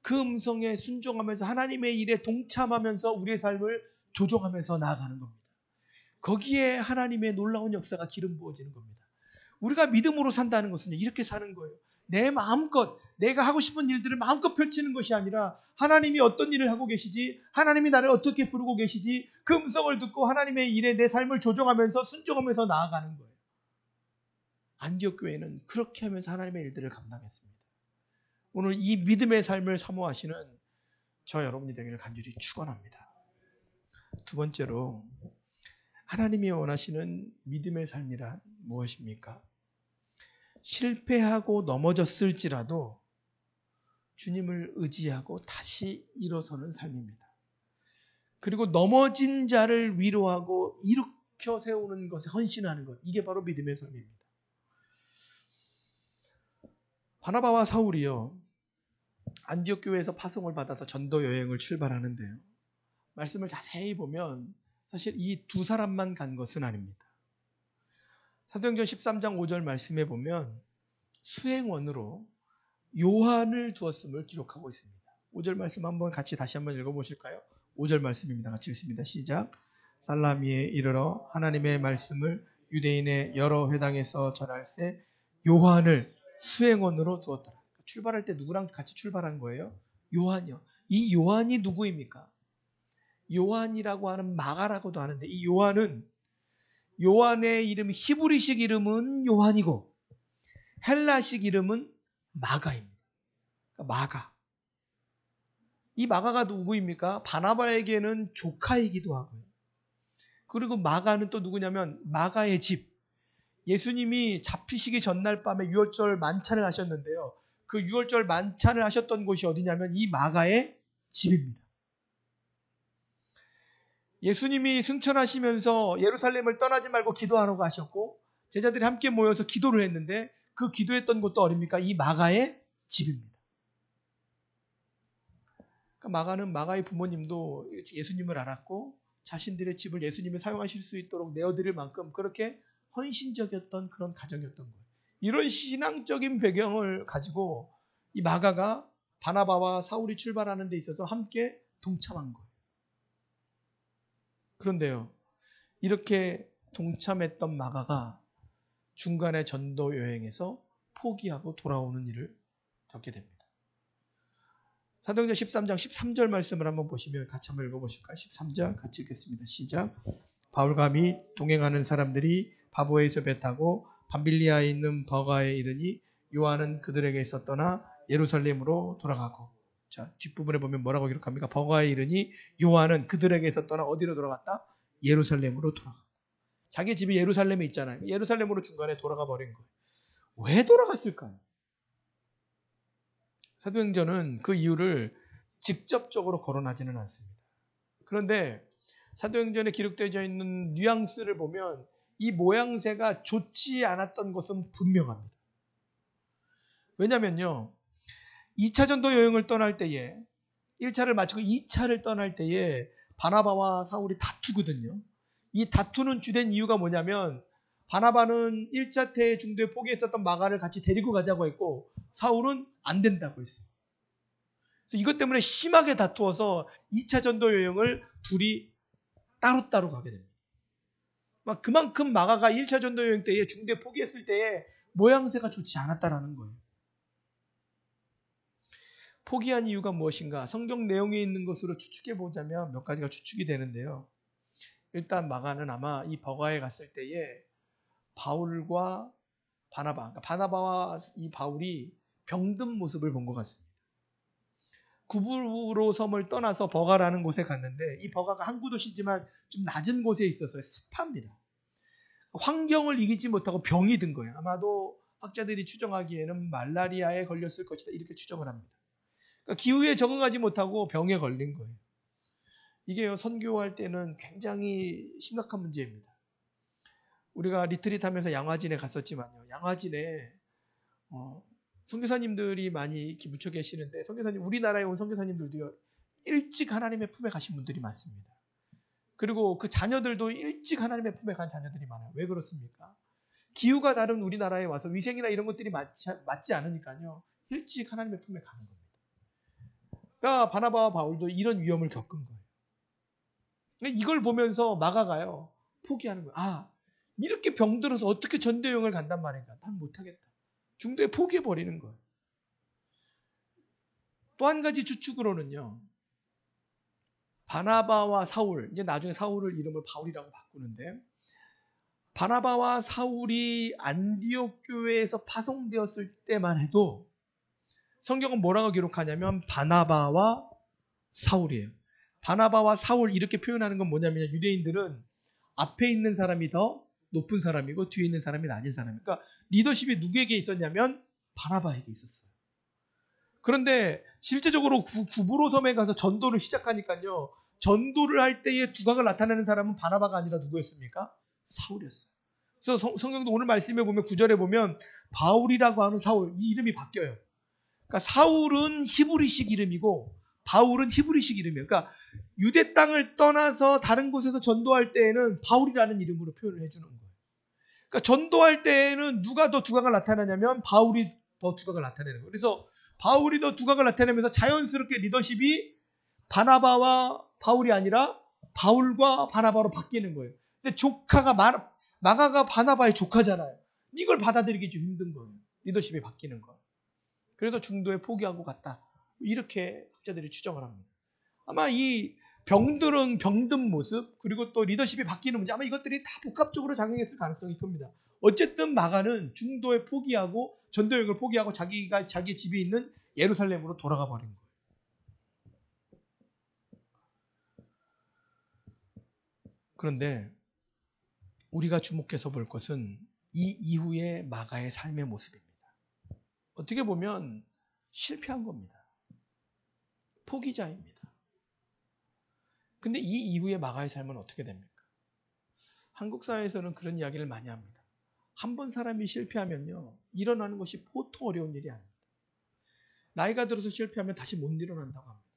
그 음성에 순종하면서 하나님의 일에 동참하면서 우리의 삶을 조종하면서 나아가는 겁니다. 거기에 하나님의 놀라운 역사가 기름 부어지는 겁니다. 우리가 믿음으로 산다는 것은 이렇게 사는 거예요. 내 마음껏 내가 하고 싶은 일들을 마음껏 펼치는 것이 아니라 하나님이 어떤 일을 하고 계시지, 하나님이 나를 어떻게 부르고 계시지, 그 음성을 듣고 하나님의 일에 내 삶을 조종하면서 순종하면서 나아가는 거예요. 안디옥 교회는 그렇게 하면서 하나님의 일들을 감당했습니다. 오늘 이 믿음의 삶을 사모하시는 저 여러분이 되기를 간절히 축원합니다. 두 번째로 하나님이 원하시는 믿음의 삶이란 무엇입니까? 실패하고 넘어졌을지라도 주님을 의지하고 다시 일어서는 삶입니다. 그리고 넘어진 자를 위로하고 일으켜 세우는 것에 헌신하는 것, 이게 바로 믿음의 삶입니다. 바나바와 사울이요, 안디옥 교회에서 파송을 받아서 전도 여행을 출발하는데요, 말씀을 자세히 보면 사실 이 두 사람만 간 것은 아닙니다. 사도행전 13장 5절 말씀에 보면 수행원으로 요한을 두었음을 기록하고 있습니다. 5절 말씀 한번 같이 다시 한번 읽어보실까요? 5절 말씀입니다. 같이 읽습니다. 시작. 살라미에 이르러 하나님의 말씀을 유대인의 여러 회당에서 전할세 요한을 수행원으로 두었더라. 출발할 때 누구랑 같이 출발한 거예요? 요한이요. 이 요한이 누구입니까? 요한이라고 하는 마가라고도 하는데, 이 요한의 이름, 히브리식 이름은 요한이고 헬라식 이름은 마가입니다. 그러니까 마가. 이 마가가 누구입니까? 바나바에게는 조카이기도 하고요. 그리고 마가는 또 누구냐면 마가의 집. 예수님이 잡히시기 전날 밤에 유월절 만찬을 하셨는데요, 그 유월절 만찬을 하셨던 곳이 어디냐면 이 마가의 집입니다. 예수님이 승천하시면서 예루살렘을 떠나지 말고 기도하라고 하셨고 제자들이 함께 모여서 기도를 했는데 그 기도했던 곳도 어딥니까? 이 마가의 집입니다. 그러니까 마가는, 마가의 부모님도 예수님을 알았고 자신들의 집을 예수님이 사용하실 수 있도록 내어드릴 만큼 그렇게 헌신적이었던 그런 가정이었던 거예요. 이런 신앙적인 배경을 가지고 이 마가가 바나바와 사울이 출발하는 데 있어서 함께 동참한 거예요. 그런데요, 이렇게 동참했던 마가가 중간에 전도 여행에서 포기하고 돌아오는 일을 겪게 됩니다. 사도행전 13장 13절 말씀을 한번 보시면 같이 한번 읽어보실까요? 13절 같이 읽겠습니다. 시작. 바울과 및 동행하는 사람들이 바보에서 배 타고 밤빌리아에 있는 버가에 이르니 요한은 그들에게서 떠나 예루살렘으로 돌아가고. 자, 뒷부분에 보면 뭐라고 기록합니까? 버가에 이르니 요한은 그들에게서 떠나 어디로 돌아갔다? 예루살렘으로 돌아가고. 자기 집이 예루살렘에 있잖아요. 예루살렘으로 중간에 돌아가 버린 거예요. 왜 돌아갔을까요? 사도행전은 그 이유를 직접적으로 거론하지는 않습니다. 그런데 사도행전에 기록되어 있는 뉘앙스를 보면 이 모양새가 좋지 않았던 것은 분명합니다. 왜냐면요, 2차 전도 여행을 떠날 때에, 1차를 마치고 2차를 떠날 때에 바나바와 사울이 다투거든요. 이 다투는 주된 이유가 뭐냐면 바나바는 1차 때 중도에 포기했었던 마가를 같이 데리고 가자고 했고 사울은 안 된다고 했어요. 그래서 이것 때문에 심하게 다투어서 2차 전도 여행을 둘이 따로따로 가게 됩니다. 막 그만큼 마가가 1차 전도 여행 때에 중도에 포기했을 때에 모양새가 좋지 않았다라는 거예요. 포기한 이유가 무엇인가? 성경 내용에 있는 것으로 추측해 보자면 몇 가지가 추측이 되는데요. 일단 마가는 아마 이 버가에 갔을 때에 바울과 바나바, 그러니까 바나바와 이 바울이 병든 모습을 본 것 같습니다. 구브로 섬을 떠나서 버가라는 곳에 갔는데 이 버가가 항구 도시지만 좀 낮은 곳에 있어서 습합니다. 환경을 이기지 못하고 병이 든 거예요. 아마도 학자들이 추정하기에는 말라리아에 걸렸을 것이다 이렇게 추정을 합니다. 그러니까 기후에 적응하지 못하고 병에 걸린 거예요. 이게요, 선교할 때는 굉장히 심각한 문제입니다. 우리가 리트릿 하면서 양화진에 갔었지만요, 양화진에 선교사님들이 많이 묻혀 계시는데 선교사님, 우리나라에 온 선교사님들도요, 일찍 하나님의 품에 가신 분들이 많습니다. 그리고 그 자녀들도 일찍 하나님의 품에 간 자녀들이 많아요. 왜 그렇습니까? 기후가 다른 우리나라에 와서 위생이나 이런 것들이 맞지 않으니까요, 일찍 하나님의 품에 가는 겁니다. 그러니까 바나바와 바울도 이런 위험을 겪은 거예요. 이걸 보면서 마가가요, 포기하는 거예요. 아, 이렇게 병들어서 어떻게 전도여행을 간단 말인가? 난 못하겠다. 중도에 포기해버리는 거예요. 또 한 가지 추측으로는요, 바나바와 사울, 이제 나중에 사울을 이름을 바울이라고 바꾸는데, 바나바와 사울이 안디옥 교회에서 파송되었을 때만 해도 성경은 뭐라고 기록하냐면 바나바와 사울이에요. 바나바와 사울 이렇게 표현하는 건 뭐냐면 유대인들은 앞에 있는 사람이 더 높은 사람이고 뒤에 있는 사람이 낮은 사람이니까 그러니까 리더십이 누구에게 있었냐면 바나바에게 있었어요. 그런데 실제적으로 구브로 섬에 가서 전도를 시작하니까요. 전도를 할 때의 두각을 나타내는 사람은 바나바가 아니라 누구였습니까? 사울이었어요. 그래서 성경도 오늘 말씀에 보면 9절에 보면 바울이라고 하는 사울 이 이름이 바뀌어요. 그러니까 사울은 히브리식 이름이고 바울은 히브리식 이름이에요. 그러니까 유대 땅을 떠나서 다른 곳에서 전도할 때에는 바울이라는 이름으로 표현을 해주는 거예요. 그러니까 전도할 때에는 누가 더 두각을 나타내냐면 바울이 더 두각을 나타내는 거예요. 그래서 바울이 더 두각을 나타내면서 자연스럽게 리더십이 바나바와 바울이 아니라 바울과 바나바로 바뀌는 거예요. 근데 조카가 마가가 바나바의 조카잖아요. 이걸 받아들이기 좀 힘든 거예요. 리더십이 바뀌는 거. 그래서 중도에 포기하고 갔다. 이렇게 학자들이 추정을 합니다. 아마 이 병든 모습 그리고 또 리더십이 바뀌는 문제 아마 이것들이 다 복합적으로 작용했을 가능성이 큽니다. 어쨌든 마가는 중도에 포기하고 전도여행을 포기하고 자기 집이 있는 예루살렘으로 돌아가 버린 거예요. 그런데 우리가 주목해서 볼 것은 이 이후의 마가의 삶의 모습입니다. 어떻게 보면 실패한 겁니다. 포기자입니다. 근데 이 이후의 마가의 삶은 어떻게 됩니까? 한국 사회에서는 그런 이야기를 많이 합니다. 한 번 사람이 실패하면요. 일어나는 것이 보통 어려운 일이 아닙니다. 나이가 들어서 실패하면 다시 못 일어난다고 합니다.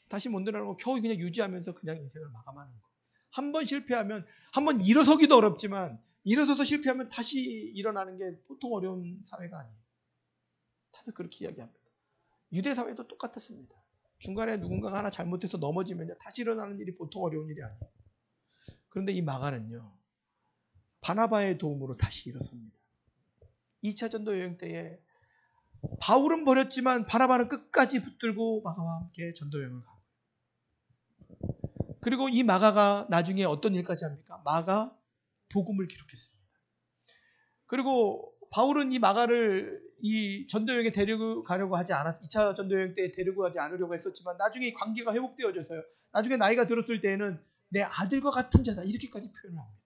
다시 못 일어나고 겨우 그냥 유지하면서 그냥 인생을 마감하는 거. 한 번 실패하면 한 번 일어서기도 어렵지만 일어서서 실패하면 다시 일어나는 게 보통 어려운 사회가 아니에요. 다들 그렇게 이야기합니다. 유대 사회도 똑같았습니다. 중간에 누군가가 하나 잘못해서 넘어지면 다시 일어나는 일이 보통 어려운 일이 아니에요. 그런데 이 마가는요. 바나바의 도움으로 다시 일어섭니다. 2차 전도 여행 때에 바울은 버렸지만 바나바는 끝까지 붙들고 마가와 함께 전도 여행을 가고 그리고 이 마가가 나중에 어떤 일까지 합니까? 마가 복음을 기록했습니다. 그리고 바울은 이 마가를 이 전도여행에 데리고 가려고 하지 않았어요. 2차 전도여행 때 데리고 가지 않으려고 했었지만 나중에 이 관계가 회복되어져서요. 나중에 나이가 들었을 때에는 내 아들과 같은 자다 이렇게까지 표현을 합니다.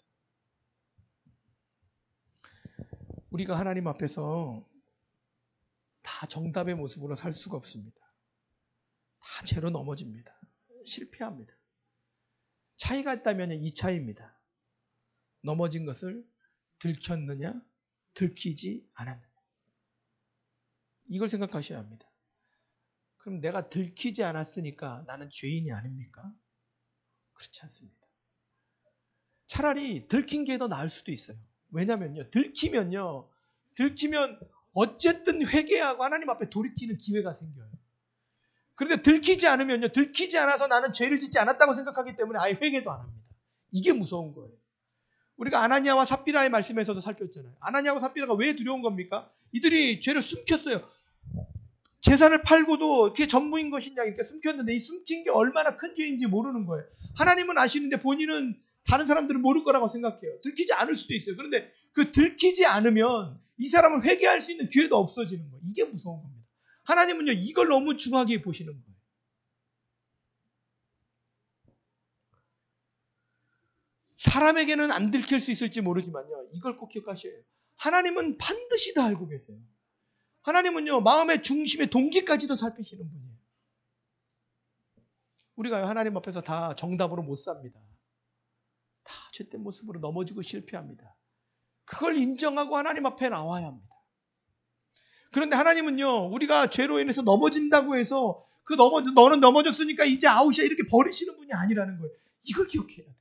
우리가 하나님 앞에서 다 정답의 모습으로 살 수가 없습니다. 다 죄로 넘어집니다. 실패합니다. 차이가 있다면 이 차이입니다. 넘어진 것을 들켰느냐, 들키지 않았느냐. 이걸 생각하셔야 합니다. 그럼 내가 들키지 않았으니까 나는 죄인이 아닙니까? 그렇지 않습니다. 차라리 들킨 게 더 나을 수도 있어요. 왜냐면요, 들키면 어쨌든 회개하고 하나님 앞에 돌이키는 기회가 생겨요. 그런데 들키지 않으면요, 들키지 않아서 나는 죄를 짓지 않았다고 생각하기 때문에 아예 회개도 안 합니다. 이게 무서운 거예요. 우리가 아나니아와 삽비라의 말씀에서도 살폈잖아요. 아나니아와 삽비라가 왜 두려운 겁니까? 이들이 죄를 숨겼어요. 재산을 팔고도 그게 전부인 것이냐 이렇게 숨겼는데 이 숨긴 게 얼마나 큰 죄인지 모르는 거예요. 하나님은 아시는데 본인은 다른 사람들은 모를 거라고 생각해요. 들키지 않을 수도 있어요. 그런데 그 들키지 않으면 이 사람은 회개할 수 있는 기회도 없어지는 거예요. 이게 무서운 겁니다. 하나님은요 이걸 너무 중하게 보시는 거예요. 사람에게는 안 들킬 수 있을지 모르지만요. 이걸 꼭 기억하셔야 해요. 하나님은 반드시 다 알고 계세요. 하나님은요. 마음의 중심의 동기까지도 살피시는 분이에요. 우리가 하나님 앞에서 다 정답으로 못 삽니다. 다 죄된 모습으로 넘어지고 실패합니다. 그걸 인정하고 하나님 앞에 나와야 합니다. 그런데 하나님은요. 우리가 죄로 인해서 넘어진다고 해서 너는 넘어졌으니까 이제 아웃이야 이렇게 버리시는 분이 아니라는 거예요. 이걸 기억해야 돼요.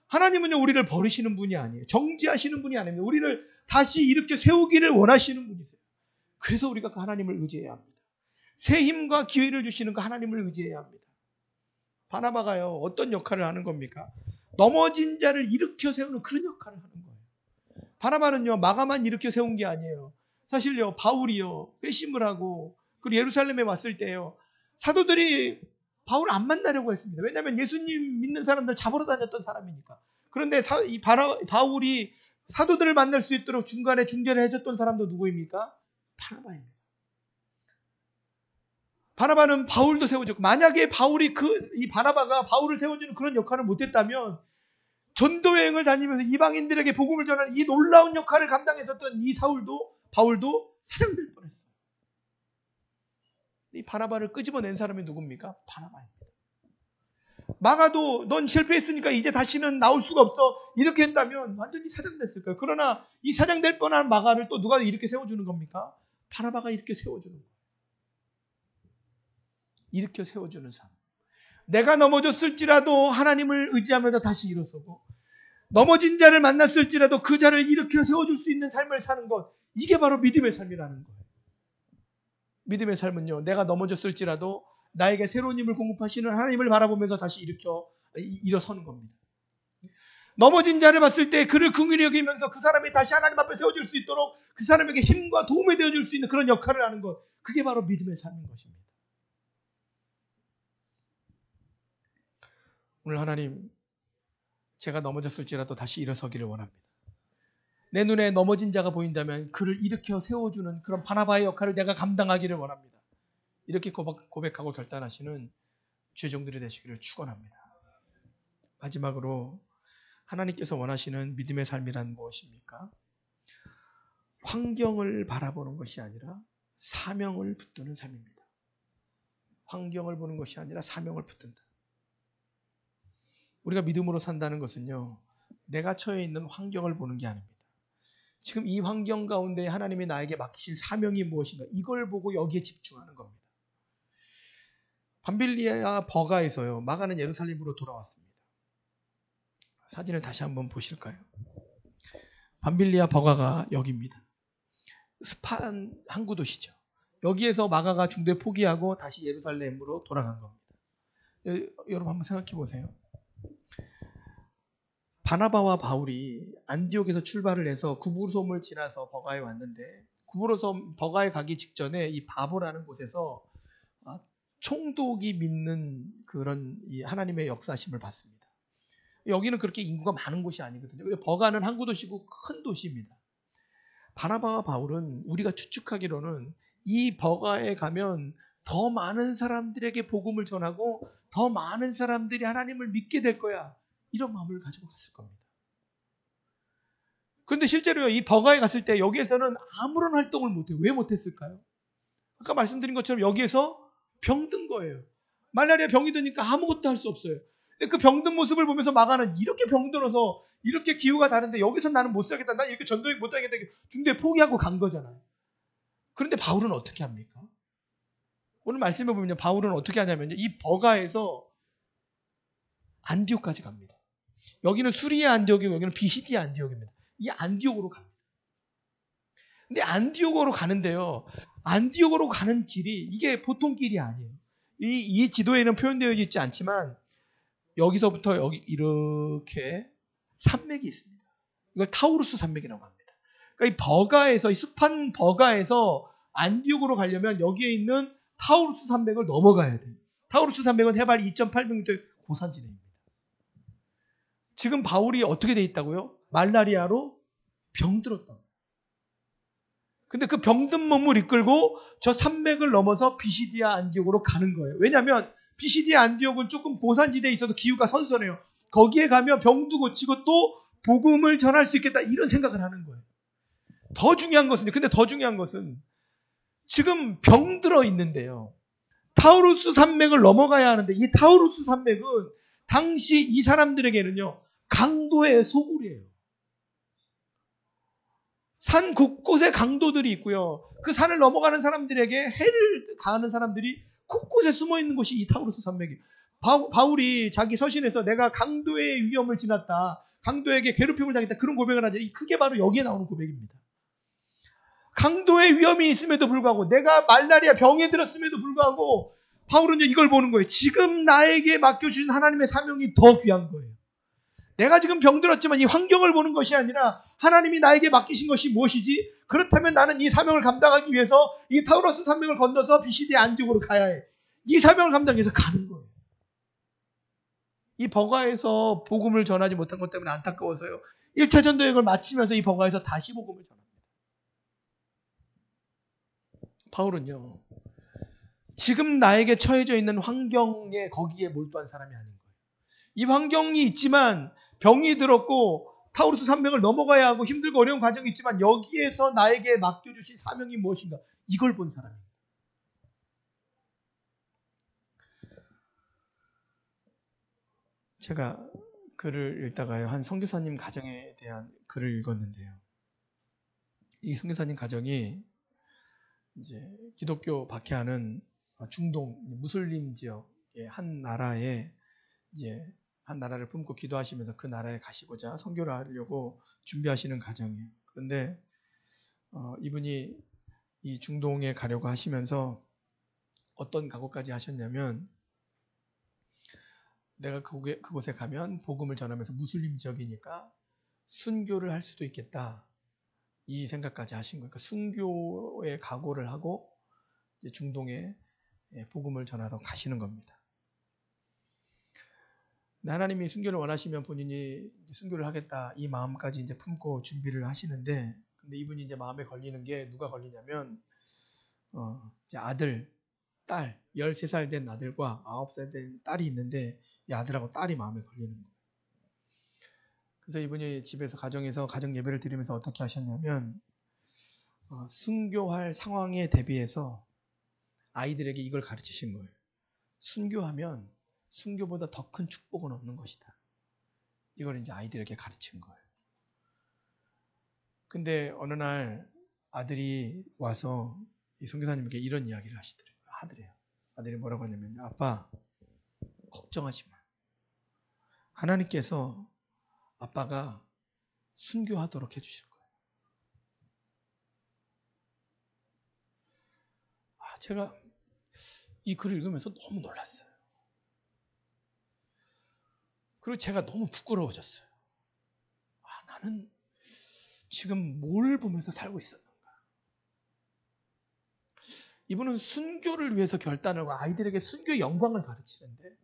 하나님은요. 우리를 버리시는 분이 아니에요. 정지하시는 분이 아닙니다. 우리를 다시 이렇게 세우기를 원하시는 분이세요. 그래서 우리가 그 하나님을 의지해야 합니다. 새 힘과 기회를 주시는 그 하나님을 의지해야 합니다. 바나바가요. 어떤 역할을 하는 겁니까? 넘어진 자를 일으켜 세우는 그런 역할을 하는 거예요. 바나바는요. 마가만 일으켜 세운 게 아니에요. 사실요. 바울이요. 회심을 하고 그리고 예루살렘에 왔을 때요. 사도들이 바울을 안 만나려고 했습니다. 왜냐하면 예수님 믿는 사람들 잡으러 다녔던 사람이니까. 그런데 바울이 사도들을 만날 수 있도록 중간에 중재를 해줬던 사람도 누구입니까? 바나바입니다. 바나바는 바울도 세워줬고 만약에 이 바나바가 바울을 세워주는 그런 역할을 못했다면 전도 여행을 다니면서 이방인들에게 복음을 전하는 이 놀라운 역할을 감당했었던 이 바울도 사장될 뻔했어요. 이 바나바를 끄집어낸 사람이 누굽니까? 바나바입니다. 마가도 넌 실패했으니까 이제 다시는 나올 수가 없어. 이렇게 했다면 완전히 사장됐을 거예요. 그러나 이 사장될 뻔한 마가를 또 누가 이렇게 세워주는 겁니까? 바나바가 이렇게 세워주는 거예요. 이렇게 세워주는 삶. 내가 넘어졌을지라도 하나님을 의지하면서 다시 일어서고, 넘어진 자를 만났을지라도 그 자를 일으켜 세워줄 수 있는 삶을 사는 것, 이게 바로 믿음의 삶이라는 거예요. 믿음의 삶은요, 내가 넘어졌을지라도 나에게 새로운 힘을 공급하시는 하나님을 바라보면서 다시 일어서는 겁니다. 넘어진 자를 봤을 때 그를 긍휼히 여기면서 그 사람이 다시 하나님 앞에 세워질 수 있도록 그 사람에게 힘과 도움이 되어줄 수 있는 그런 역할을 하는 것, 그게 바로 믿음의 삶인 것입니다. 오늘 하나님, 제가 넘어졌을지라도 다시 일어서기를 원합니다. 내 눈에 넘어진 자가 보인다면 그를 일으켜 세워주는 그런 바나바의 역할을 내가 감당하기를 원합니다. 이렇게 고백하고 결단하시는 죄종들이 되시기를 축원합니다. 마지막으로 하나님께서 원하시는 믿음의 삶이란 무엇입니까? 환경을 바라보는 것이 아니라 사명을 붙드는 삶입니다. 환경을 보는 것이 아니라 사명을 붙든다. 우리가 믿음으로 산다는 것은요, 내가 처해 있는 환경을 보는 게 아닙니다. 지금 이 환경 가운데 하나님이 나에게 맡기신 사명이 무엇인가, 이걸 보고 여기에 집중하는 겁니다. 밤빌리아 버가에서요, 마가는 예루살렘으로 돌아왔습니다. 사진을 다시 한번 보실까요? 밤빌리아 버가가 여기입니다. 습한 항구 도시죠. 여기에서 마가가 중도에 포기하고 다시 예루살렘으로 돌아간 겁니다. 여러분 한번 생각해 보세요. 바나바와 바울이 안디옥에서 출발을 해서 구부로섬을 지나서 버가에 왔는데, 구부로섬 버가에 가기 직전에 이 바보라는 곳에서 총독이 믿는 그런 이 하나님의 역사심을 받습니다. 여기는 그렇게 인구가 많은 곳이 아니거든요. 버가는 항구 도시고 큰 도시입니다. 바나바와 바울은 우리가 추측하기로는 이 버가에 가면 더 많은 사람들에게 복음을 전하고 더 많은 사람들이 하나님을 믿게 될 거야, 이런 마음을 가지고 갔을 겁니다. 그런데 실제로요, 이 버가에 갔을 때 여기에서는 아무런 활동을 못해요. 왜 못했을까요? 아까 말씀드린 것처럼 여기에서 병든 거예요. 말라리아 병이 드니까 아무것도 할 수 없어요. 근데 그 병든 모습을 보면서 마가는 이렇게 병들어서 이렇게 기후가 다른데 여기서 나는 못 살겠다, 난 이렇게 전도에 못 하겠다, 중도에 포기하고 간 거잖아요. 그런데 바울은 어떻게 합니까? 오늘 말씀해 보면 바울은 어떻게 하냐면요, 이 버가에서 안디옥까지 갑니다. 여기는 수리아 안디옥이고 여기는 비시디아 안디옥입니다. 이 안디옥으로 갑니다. 근데 안디옥으로 가는데요, 안디옥으로 가는 길이 이게 보통 길이 아니에요. 이 지도에는 표현되어 있지 않지만 여기서부터 여기 이렇게 산맥이 있습니다. 이걸 타우루스 산맥이라고 합니다. 그러니까 이 버가에서, 이 습한 버가에서 안디옥으로 가려면 여기에 있는 타우루스 산맥을 넘어가야 돼요. 타우루스 산맥은 해발 2.8m 고산지대입니다. 지금 바울이 어떻게 돼 있다고요? 말라리아로 병들었다. 근데 그 병든 몸을 이끌고 저 산맥을 넘어서 비시디아 안디옥으로 가는 거예요. 왜냐하면 비시디아 안디옥은 조금 고산지대에 있어도 기후가 선선해요. 거기에 가면 병도 고치고 또 복음을 전할 수 있겠다, 이런 생각을 하는 거예요. 더 중요한 것은 지금 병들어 있는데요, 타우루스 산맥을 넘어가야 하는데 이 타우루스 산맥은 당시 이 사람들에게는요, 강도의 소굴이에요. 산 곳곳에 강도들이 있고요, 그 산을 넘어가는 사람들에게 해를 가하는 사람들이 곳곳에 숨어 있는 곳이 이 타우루스 산맥이에요. 바울이 자기 서신에서 내가 강도의 위험을 지났다, 강도에게 괴롭힘을 당했다, 그런 고백을 하죠. 그게 바로 여기에 나오는 고백입니다. 강도의 위험이 있음에도 불구하고, 내가 말라리아 병에 들었음에도 불구하고 바울은 이걸 보는 거예요. 지금 나에게 맡겨주신 하나님의 사명이 더 귀한 거예요. 내가 지금 병들었지만 이 환경을 보는 것이 아니라 하나님이 나에게 맡기신 것이 무엇이지? 그렇다면 나는 이 사명을 감당하기 위해서 이 타우루스 산맥을 건너서 비시디아 안디옥으로 가야 해. 이 사명을 감당하기 위해서 가는 거예요. 이 버가에서 복음을 전하지 못한 것 때문에 안타까워서요, 1차 전도 여행을 마치면서 이 버가에서 다시 복음을 전합니다. 바울은요, 지금 나에게 처해져 있는 환경에 거기에 몰두한 사람이 아닌 거예요. 이 환경이 있지만 병이 들었고 타우루스 산맥을 넘어가야 하고 힘들고 어려운 과정이 있지만 여기에서 나에게 맡겨주신 사명이 무엇인가? 이걸 본 사람입니다. 제가 글을 읽다가요, 한 선교사님 가정에 대한 글을 읽었는데요. 이 선교사님 가정이 이제 기독교 박해하는 중동 무슬림 지역의 한 나라에 이제 한 나라를 품고 기도하시면서 그 나라에 가시고자 선교를 하려고 준비하시는 가정이에요. 그런데 이분이 이 중동에 가려고 하시면서 어떤 각오까지 하셨냐면, 내가 그곳에 가면 복음을 전하면서 무슬림 지역이니까 순교를 할 수도 있겠다, 이 생각까지 하신 거예요. 그러니까 순교의 각오를 하고 이제 중동에 복음을 전하러 가시는 겁니다. 하나님이 순교를 원하시면 본인이 순교를 하겠다, 이 마음까지 이제 품고 준비를 하시는데, 근데 이분이 이제 마음에 걸리는 게 누가 걸리냐면, 이제 아들, 딸, 13살 된 아들과 9살 된 딸이 있는데, 이 아들하고 딸이 마음에 걸리는 거예요. 그래서 이분이 집에서 가정에서 가정 예배를 드리면서 어떻게 하셨냐면, 순교할 상황에 대비해서 아이들에게 이걸 가르치신 거예요. 순교하면 순교보다 더 큰 축복은 없는 것이다. 이걸 이제 아이들에게 가르친 거예요. 근데 어느 날 아들이 와서 이 선교사님에게 이런 이야기를 하더래요. 아들이 뭐라고 하냐면요, 아빠, 걱정하지 마. 하나님께서 아빠가 순교하도록 해주실 거예요. 제가 이 글을 읽으면서 너무 놀랐어요. 그리고 제가 너무 부끄러워졌어요. 나는 지금 뭘 보면서 살고 있었는가? 이분은 순교를 위해서 결단을 하고 아이들에게 순교의 영광을 가르치는데,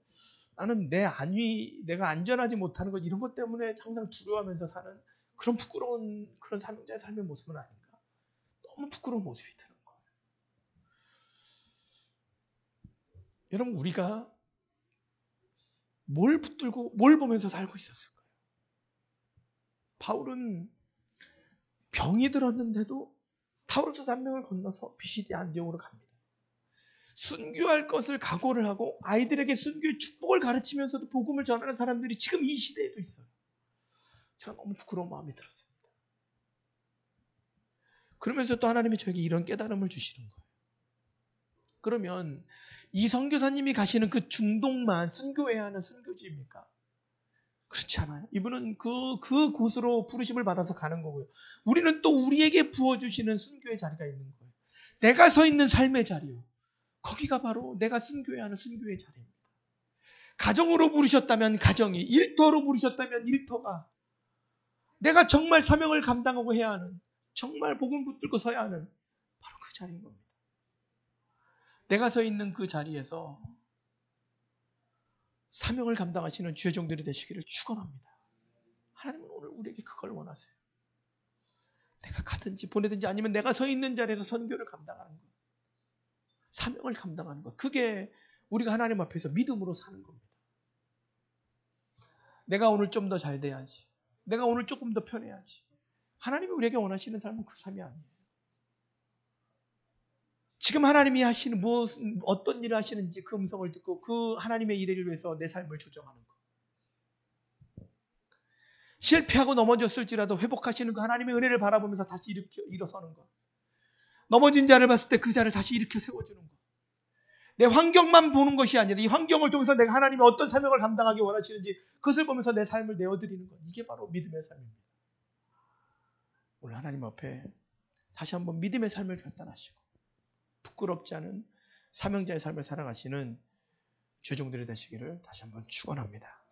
나는 내가 안전하지 못하는 것, 이런 것 때문에 항상 두려워하면서 사는 그런 부끄러운 그런 사명자의 삶의 모습은 아닌가? 너무 부끄러운 모습이 드는 거예요. 여러분, 우리가 뭘 붙들고 뭘 보면서 살고 있었을까요? 바울은 병이 들었는데도 타우루스 산맥을 건너서 피시디 안디옥으로 갑니다. 순교할 것을 각오를 하고 아이들에게 순교의 축복을 가르치면서도 복음을 전하는 사람들이 지금 이 시대에도 있어요. 제가 너무 부끄러운 마음이 들었습니다. 그러면서 또 하나님이 저에게 이런 깨달음을 주시는 거예요. 그러면 이 선교사님이 가시는 그 중동만 순교해야 하는 순교지입니까? 그렇지 않아요. 이분은 그 곳으로 부르심을 받아서 가는 거고요. 우리는 또 우리에게 부어주시는 순교의 자리가 있는 거예요. 내가 서 있는 삶의 자리요. 거기가 바로 내가 순교해야 하는 순교의 자리입니다. 가정으로 부르셨다면 가정이, 일터로 부르셨다면 일터가, 내가 정말 사명을 감당하고 해야 하는, 정말 복음 붙들고 서야 하는 바로 그 자리인 겁니다. 내가 서 있는 그 자리에서 사명을 감당하시는 주의 종들이 되시기를 축원합니다. 하나님은 오늘 우리에게 그걸 원하세요. 내가 가든지 보내든지 아니면 내가 서 있는 자리에서 선교를 감당하는 것, 사명을 감당하는 것, 그게 우리가 하나님 앞에서 믿음으로 사는 겁니다. 내가 오늘 좀 더 잘 돼야지, 내가 오늘 조금 더 편해야지. 하나님이 우리에게 원하시는 삶은 그 삶이 아니에요. 지금 하나님이 하시는 어떤 일을 하시는지 그 음성을 듣고 그 하나님의 일을 위해서 내 삶을 조정하는 것. 실패하고 넘어졌을지라도 회복하시는 그 하나님의 은혜를 바라보면서 다시 일어서는 것. 넘어진 자를 봤을 때 그 자를 다시 일으켜 세워주는 것. 내 환경만 보는 것이 아니라 이 환경을 통해서 내가 하나님이 어떤 사명을 감당하기 원하시는지 그것을 보면서 내 삶을 내어드리는 것. 이게 바로 믿음의 삶입니다. 오늘 하나님 앞에 다시 한번 믿음의 삶을 결단하시고 부끄럽지 않은 사명자의 삶을 살아가시는 죄종들이 되시기를 다시 한번 축원합니다.